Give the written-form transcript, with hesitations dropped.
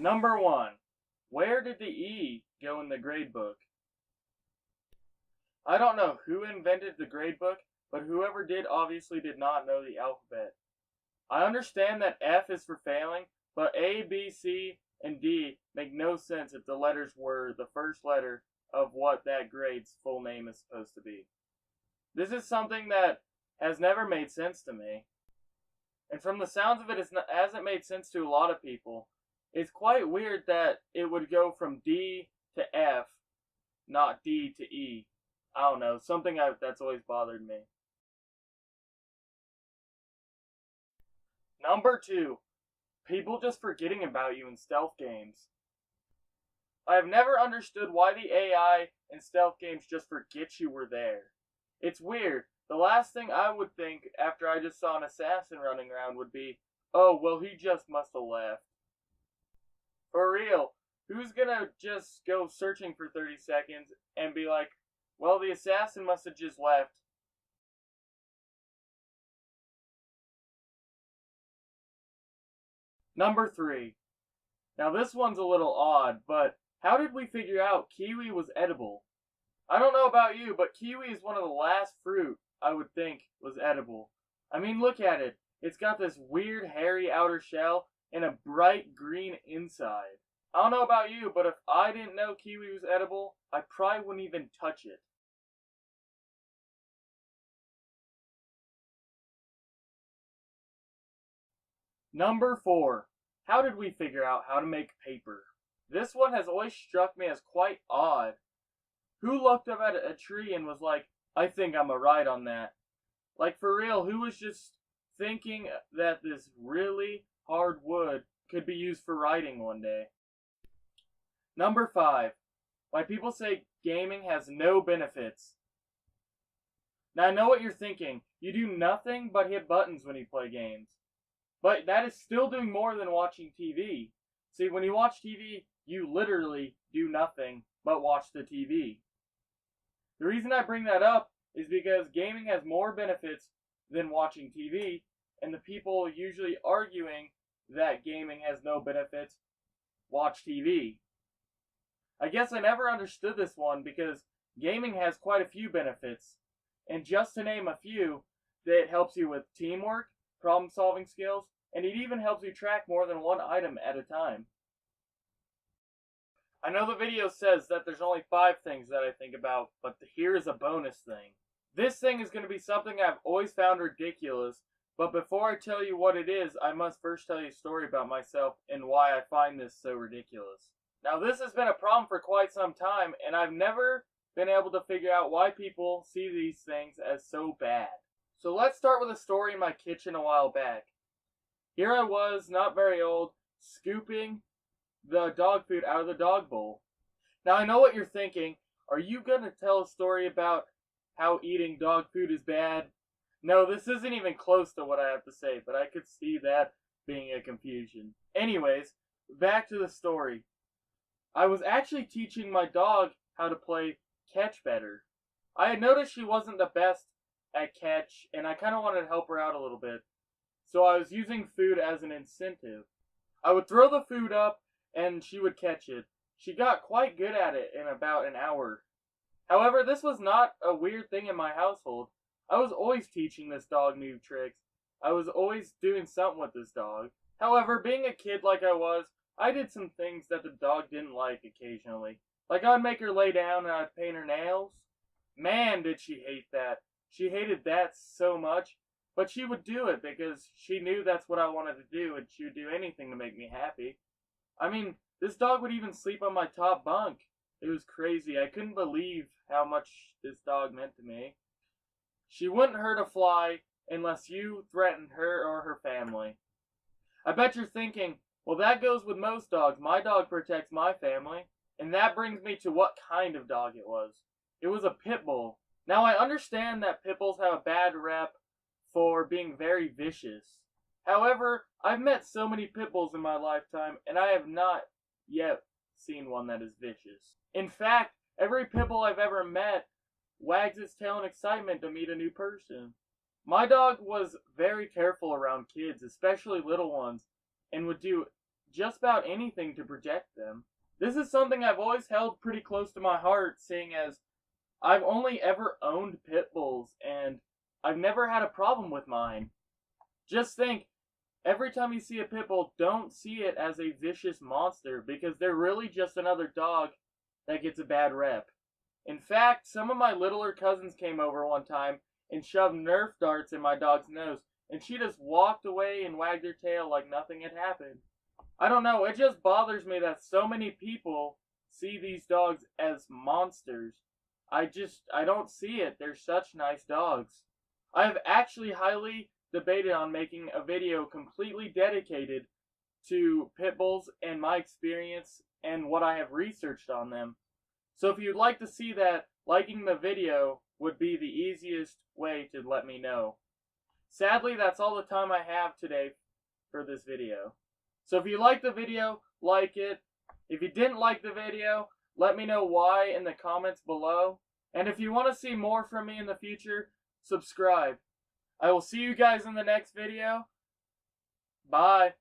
Number 1. Where did the E go in the grade book? I don't know who invented the grade book, but whoever did obviously did not know the alphabet. I understand that F is for failing, but A, B, C, and D make no sense if the letters were the first letter of what that grade's full name is supposed to be. This is something that has never made sense to me. And from the sounds of it, it hasn't made sense to a lot of people. It's quite weird that it would go from D to F, not D to E. I don't know, that's always bothered me. Number 2. People just forgetting about you in stealth games. I have never understood why the AI in stealth games just forgets you were there. It's weird. The last thing I would think after I just saw an assassin running around would be, oh, well, he just must have left. For real, who's gonna just go searching for 30 seconds and be like, well, the assassin must have just left? Number 3. Now this one's a little odd, but how did we figure out kiwi was edible? I don't know about you, but kiwi is one of the last fruit I would think was edible. I mean, look at it. It's got this weird hairy outer shell and a bright green inside. I don't know about you, but if I didn't know kiwi was edible, I probably wouldn't even touch it. Number 4. How did we figure out how to make paper? This one has always struck me as quite odd. Who looked up at a tree and was like, I think I'm right on that? Like, for real, who was just thinking that this really hard wood could be used for writing one day? Number 5. Why people say gaming has no benefits. Now I know what you're thinking. You do nothing but hit buttons when you play games. But that is still doing more than watching TV. See, when you watch TV, you literally do nothing but watch the TV. The reason I bring that up is because gaming has more benefits than watching TV, and the people usually arguing that gaming has no benefits watch TV. I guess I never understood this one because gaming has quite a few benefits, and just to name a few, that it helps you with teamwork, problem-solving skills, and it even helps you track more than one item at a time. I know the video says that there's only 5 things that I think about, but here is a bonus thing. This thing is going to be something I've always found ridiculous, but before I tell you what it is, I must first tell you a story about myself and why I find this so ridiculous. Now, this has been a problem for quite some time, and I've never been able to figure out why people see these things as so bad. So let's start with a story in my kitchen a while back. Here I was, not very old, scooping the dog food out of the dog bowl. Now I know what you're thinking. Are you going to tell a story about how eating dog food is bad? No, this isn't even close to what I have to say, but I could see that being a confusion. Anyways, back to the story. I was actually teaching my dog how to play catch better. I had noticed she wasn't the best at catch, and I kind of wanted to help her out a little bit. So I was using food as an incentive. I would throw the food up, and she would catch it. She got quite good at it in about an hour. However, this was not a weird thing in my household. I was always teaching this dog new tricks. I was always doing something with this dog. However, being a kid like I was, I did some things that the dog didn't like occasionally. Like I'd make her lay down and I'd paint her nails. Man, did she hate that. She hated that so much. But she would do it because she knew that's what I wanted to do, and she would do anything to make me happy. I mean, this dog would even sleep on my top bunk. It was crazy. I couldn't believe how much this dog meant to me. She wouldn't hurt a fly unless you threatened her or her family. I bet you're thinking, well, that goes with most dogs. My dog protects my family. And that brings me to what kind of dog it was. It was a pit bull. Now, I understand that pit bulls have a bad rep for being very vicious. However, I've met so many pit bulls in my lifetime, and I have not yet seen one that is vicious. In fact, every pit bull I've ever met wags its tail in excitement to meet a new person. My dog was very careful around kids, especially little ones, and would do just about anything to protect them. This is something I've always held pretty close to my heart, seeing as I've only ever owned pit bulls, and I've never had a problem with mine. Just think, every time you see a pit bull, don't see it as a vicious monster, because they're really just another dog that gets a bad rep. In fact, some of my littler cousins came over one time and shoved Nerf darts in my dog's nose, and she just walked away and wagged her tail like nothing had happened. I don't know, it just bothers me that so many people see these dogs as monsters. I don't see it. They're such nice dogs. I have actually highly debated on making a video completely dedicated to pit bulls and my experience and what I have researched on them. So if you'd like to see that, liking the video would be the easiest way to let me know. Sadly, that's all the time I have today for this video. So if you liked the video, like it. If you didn't like the video, let me know why in the comments below. And if you want to see more from me in the future, subscribe. I will see you guys in the next video. Bye.